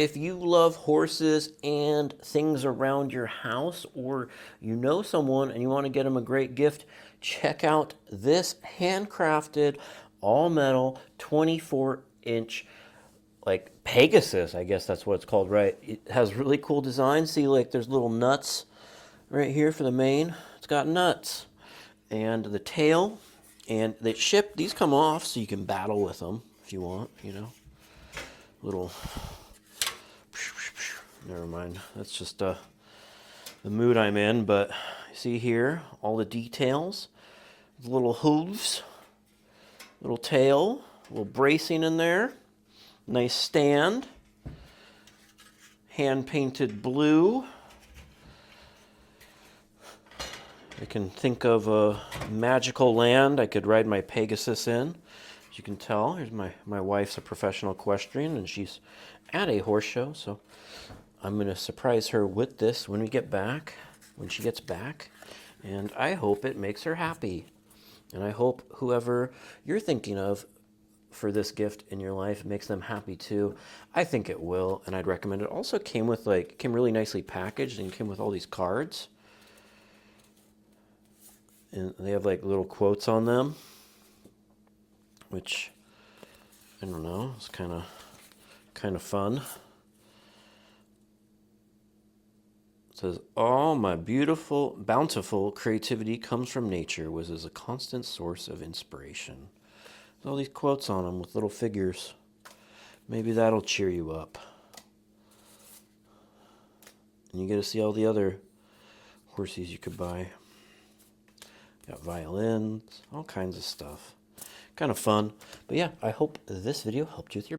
If you love horses and things around your house, or you know someone and you want to get them a great gift, check out this handcrafted, all metal, 24-inch, like Pegasus, I guess that's what it's called, right? It has really cool design. See, like there's little nuts right here for the mane. It's got nuts. And the tail. And they ship, these come off so you can battle with them if you want, you know. Little, never mind. That's just the mood I'm in. But see here, all the details. The little hooves, little tail, little bracing in there. Nice stand. Hand painted blue. I can think of a magical land I could ride my Pegasus in. As you can tell, here's my wife's a professional equestrian, and she's at a horse show, so I'm going to surprise her with this when we get back, when she gets back, and I hope it makes her happy. And I hope whoever you're thinking of for this gift in your life makes them happy too. I think it will, and I'd recommend it. Also came with came really nicely packaged and came with all these cards. And they have like little quotes on them, which I don't know, it's kind of fun. It says, "All my beautiful, bountiful creativity comes from nature, which is a constant source of inspiration." There's all these quotes on them with little figures. Maybe that'll cheer you up. And you get to see all the other horses you could buy. Got violins, all kinds of stuff. Kind of fun. But yeah, I hope this video helped you with your